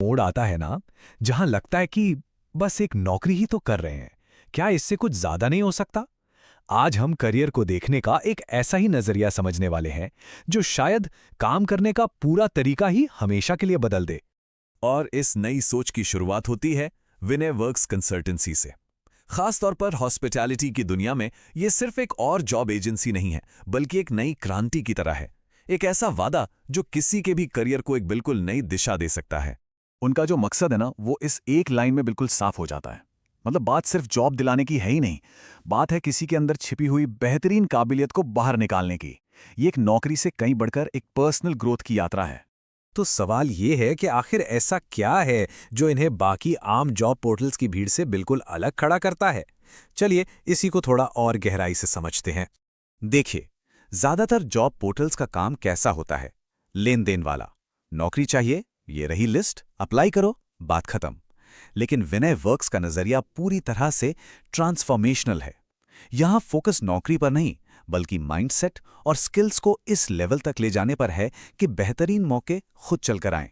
मोड़ आता है ना, जहां लगता है कि बस एक नौकरी ही तो कर रहे हैं, क्या इससे कुछ ज्यादा नहीं हो सकता? आज हम करियर को देखने का एक ऐसा ही नजरिया समझने वाले हैं, जो शायद काम करने का पूरा तरीका ही हमेशा के लिए बदल दे। और इस नई सोच की शुरुआत होती है विनय वर्क्स कंसल्टेंसी से। खास तौर पर हॉस्पिटैलिटी की दुनिया में ये सिर्फ एक और जॉब एजेंसी नहीं है, बल्कि एक नई क्रांति की तरह है। एक ऐसा वादा जो किसी के भी करियर को एक बिल्कुल नई दिशा दे सकता है। उनका जो मकसद है ना, वो इस एक लाइन में बिल्कुल साफ हो जाता है। मतलब बात सिर्फ जॉब दिलाने की है ही नहीं, बात है किसी के अंदर छिपी हुई बेहतरीन काबिलियत को बाहर निकालने की। ये एक नौकरी से कहीं बढ़कर एक पर्सनल ग्रोथ की यात्रा है। तो सवाल ये है कि आखिर ऐसा क्या है जो इन्हें बाकी आम जॉब पोर्टल्स की भीड़ से बिल्कुल अलग खड़ा करता है? चलिए इसी को थोड़ा और गहराई से समझते हैं। देखिए, ज्यादातर जॉब पोर्टल्स का काम कैसा होता है? लेन देन वाला। नौकरी चाहिए, ये रही लिस्ट, अप्लाई करो, बात खत्म। लेकिन विनय वर्क्स का नजरिया पूरी तरह से ट्रांसफॉर्मेशनल है। यहां फोकस नौकरी पर नहीं, बल्कि माइंडसेट और स्किल्स को इस लेवल तक ले जाने पर है कि बेहतरीन मौके खुद चलकर आएं।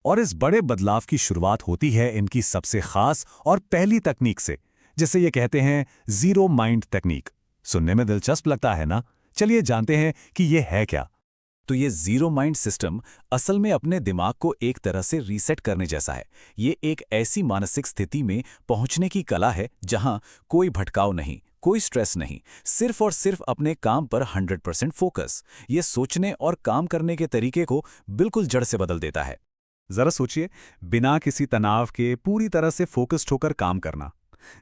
और इस बड़े बदलाव की शुरुआत होती है इनकी सबसे खास और पहली तकनीक से, जिसे ये कहते हैं जीरो माइंड तकनीक। सुनने में दिलचस्प लगता है ना? चलिए जानते हैं कि ये है क्या। तो ये जीरो माइंड सिस्टम असल में अपने दिमाग को एक तरह से रीसेट करने जैसा है। ये एक ऐसी मानसिक स्थिति में पहुंचने की कला है जहां कोई भटकाव नहीं, कोई स्ट्रेस नहीं, सिर्फ और सिर्फ अपने काम पर 100% फोकस। ये सोचने और काम करने के तरीके को बिल्कुल जड़ से बदल देता है। जरा सोचिए, बिना किसी तनाव के पूरी तरह से फोकस्ड होकर काम करना।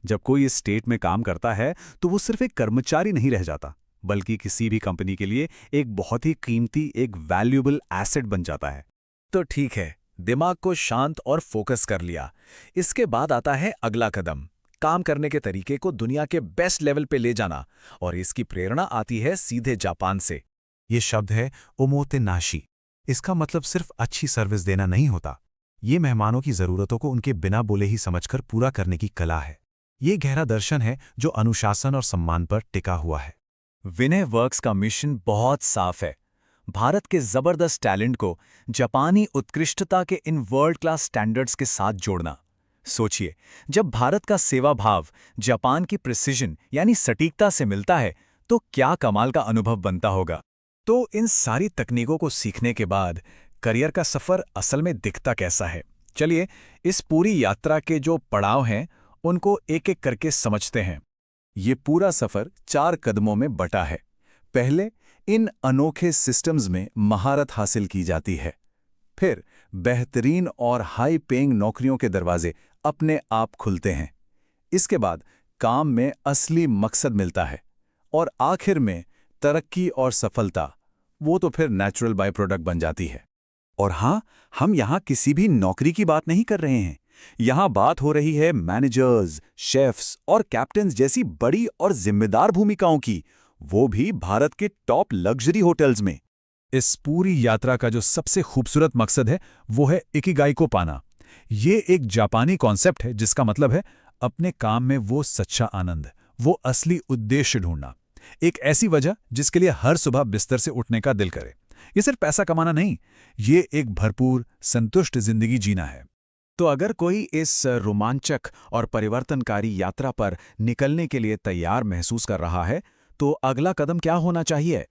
जब कोई इस स्टेट में काम करता है तो वो सिर्फ एक कर्मचारी नहीं रह जाता, बल्कि किसी भी कंपनी के लिए एक बहुत ही कीमती, एक वैल्यूएबल एसेट बन जाता है। तो ठीक है, दिमाग को शांत और फोकस कर लिया। इसके बाद आता है अगला कदम, काम करने के तरीके को दुनिया के बेस्ट लेवल पे ले जाना। और इसकी प्रेरणा आती है सीधे जापान से। ये शब्द है ओमोतेनाशी। इसका मतलब सिर्फ अच्छी सर्विस देना नहीं होता। ये मेहमानों की जरूरतों को उनके बिना बोले ही समझकर पूरा करने की कला है। ये गहरा दर्शन है जो अनुशासन और सम्मान पर टिका हुआ है। विनय वर्क्स का मिशन बहुत साफ है, भारत के जबरदस्त टैलेंट को जापानी उत्कृष्टता के इन वर्ल्ड क्लास स्टैंडर्ड्स के साथ जोड़ना। सोचिए, जब भारत का सेवा भाव जापान की प्रिसिजन यानी सटीकता से मिलता है, तो क्या कमाल का अनुभव बनता होगा। तो इन सारी तकनीकों को सीखने के बाद करियर का सफर असल में दिखता कैसा है? चलिए इस पूरी यात्रा के जो पड़ाव हैं उनको एक एक करके समझते हैं। ये पूरा सफर 4 कदमों में बटा है। पहले इन अनोखे सिस्टम्स में महारत हासिल की जाती है। फिर बेहतरीन और हाई पेइंग नौकरियों के दरवाजे अपने आप खुलते हैं। इसके बाद काम में असली मकसद मिलता है। और आखिर में तरक्की और सफलता, वो तो फिर नेचुरल बाय प्रोडक्ट बन जाती है। और हाँ, हम यहाँ किसी भी नौकरी की बात नहीं कर रहे हैं। यहाँ बात हो रही है मैनेजर्स, शेफ्स और कैप्टन्स जैसी बड़ी और जिम्मेदार भूमिकाओं की, वो भी भारत के टॉप लग्जरी होटल्स में। इस पूरी यात्रा का जो सबसे खूबसूरत मकसद है वो है इकिगाई को पाना। ये एक जापानी कॉन्सेप्ट है जिसका मतलब है अपने काम में वो सच्चा आनंद, वो असली उद्देश्य ढूंढना। एक ऐसी वजह जिसके लिए हर सुबह बिस्तर से उठने का दिल करे। ये सिर्फ पैसा कमाना नहीं, ये एक भरपूर संतुष्ट जिंदगी जीना है। तो अगर कोई इस रोमांचक और परिवर्तनकारी यात्रा पर निकलने के लिए तैयार महसूस कर रहा है, तो अगला कदम क्या होना चाहिए?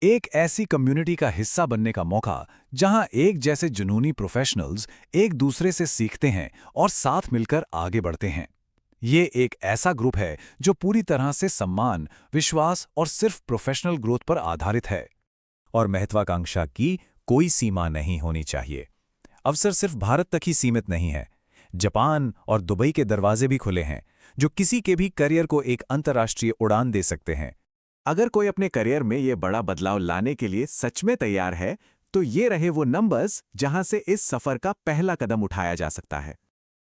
एक ऐसी कम्युनिटी का हिस्सा बनने का मौका, जहां एक जैसे जुनूनी प्रोफेशनल्स एक दूसरे से सीखते हैं और साथ मिलकर आगे बढ़ते हैं। ये एक ऐसा ग्रुप है जो पूरी तरह से सम्मान, विश्वास और सिर्फ प्रोफेशनल ग्रोथ पर आधारित है। और महत्वाकांक्षा की कोई सीमा नहीं होनी चाहिए। अवसर सिर्फ भारत तक ही सीमित नहीं है। जापान और दुबई के दरवाजे भी खुले हैं, जो किसी के भी करियर को एक अंतर्राष्ट्रीय उड़ान दे सकते हैं। अगर कोई अपने करियर में ये बड़ा बदलाव लाने के लिए सच में तैयार है, तो ये रहे वो नंबर्स जहां से इस सफर का पहला कदम उठाया जा सकता है।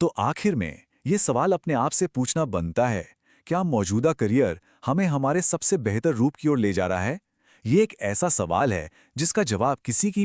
तो आखिर में ये सवाल अपने आप से पूछना बनता है, क्या मौजूदा करियर हमें हमारे सबसे बेहतर रूप की ओर ले जा रहा है? ये एक ऐसा सवाल है जिसका जवाब किसी की